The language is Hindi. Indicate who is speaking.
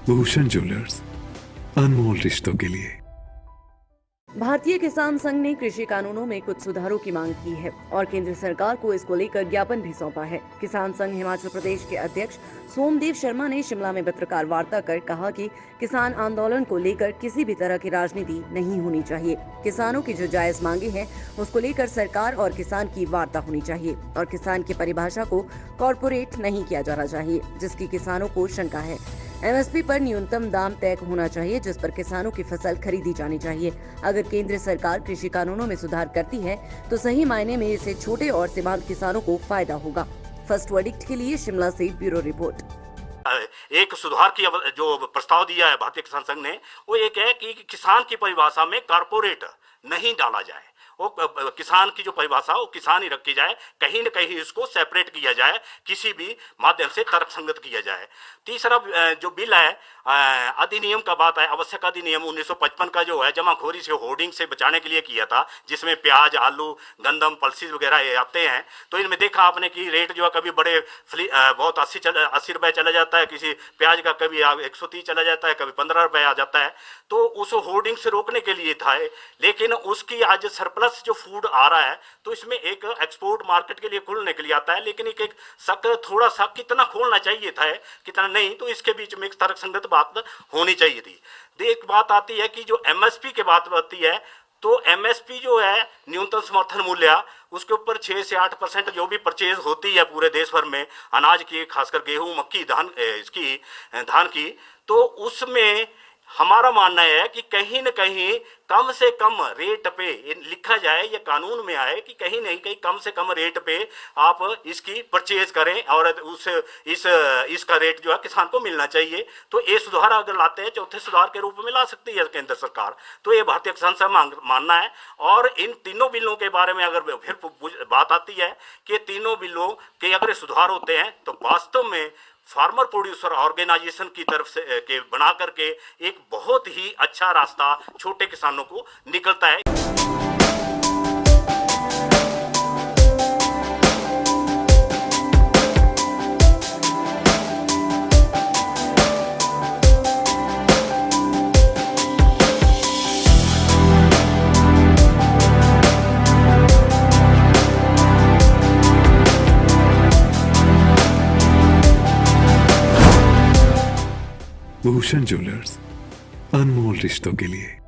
Speaker 1: भूषण ज्वेलर्स, अनमोल रिश्तों के लिए।
Speaker 2: भारतीय किसान संघ ने कृषि कानूनों में कुछ सुधारों की मांग की है और केंद्र सरकार को इसको लेकर ज्ञापन भी सौंपा है। किसान संघ हिमाचल प्रदेश के अध्यक्ष सोमदेव शर्मा ने शिमला में पत्रकार वार्ता कर कहा कि किसान आंदोलन को लेकर किसी भी तरह की राजनीति नहीं होनी चाहिए। किसानों की जो जायज मांगे हैं उसको लेकर सरकार और किसान की वार्ता होनी चाहिए और किसान की परिभाषा को कॉर्पोरेट नहीं किया जाना चाहिए, जिसकी किसानों को शंका है। एमएसपी पर न्यूनतम दाम तय होना चाहिए जिस पर किसानों की फसल खरीदी जानी चाहिए। अगर केंद्र सरकार कृषि कानूनों में सुधार करती है तो सही मायने में इससे छोटे और सीमांत किसानों को फायदा होगा। फर्स्ट वर्डिक्ट के लिए शिमला से ब्यूरो रिपोर्ट।
Speaker 3: एक सुधार की जो प्रस्ताव दिया है भारतीय किसान संघ ने, वो एक है कि किसान की परिभाषा में कारपोरेट नहीं डाला जाए। वो किसान की जो परिभाषा वो किसान ही रखी जाए, कहीं न कहीं इसको सेपरेट किया जाए, किसी भी माध्यम से तर्कसंगत किया जाए। तीसरा जो बिल है अधिनियम का बात है, आवश्यक अधिनियम 1955 का जो है जमाखोरी से होर्डिंग से बचाने के लिए किया था, जिसमें प्याज, आलू, गंदम, पल्सीज वगैरह आते हैं। तो इनमें देखा आपने कि रेट जो है कभी बड़े बहुत 80 रुपए चला जाता है, किसी प्याज का कभी 130 चला जाता है, कभी 15 रुपए आ जाता है। तो उस होर्डिंग से रोकने के लिए था, लेकिन उसकी आज सरप्लस जो फूड आ रहा है तो इसमें एक एक्सपोर्ट मार्केट के लिए खोलने के लिए आता है, लेकिन एक थोड़ा सा कितना खोलना चाहिए था, कितना नहीं, तो इसके बीच में एक तर्कसंगत बात होनी चाहिए थी। एक बात आती है कि जो एमएसपी की बात आती है, तो एमएसपी जो है न्यूनतम समर्थन मूल्य, उसके ऊपर 6 से 8% जो भी परचेज होती है पूरे देश भर में अनाज की, खासकर गेहूं, मक्की, धान की, तो उसमें हमारा मानना है कि कहीं न कहीं कम से कम रेट पे लिखा जाए, ये कानून में आए कि कहीं नहीं कहीं कम से कम रेट पे आप इसकी परचेज करें और इसका रेट जो है किसान को मिलना चाहिए। तो ये सुधार अगर लाते हैं, चौथे सुधार के रूप में ला सकती है केंद्र सरकार, तो ये भारतीय किसान संघ मानना है। और इन तीनों बिलों के बारे में अगर फिर बात आती है कि तीनों बिलों के अगर सुधार होते हैं तो वास्तव में फार्मर प्रोड्यूसर ऑर्गेनाइजेशन की तरफ से के बना करके एक बहुत ही अच्छा रास्ता छोटे किसानों को निकलता है।
Speaker 1: भूषण ज्वेलर्स, अनमोल रिश्तों के लिए।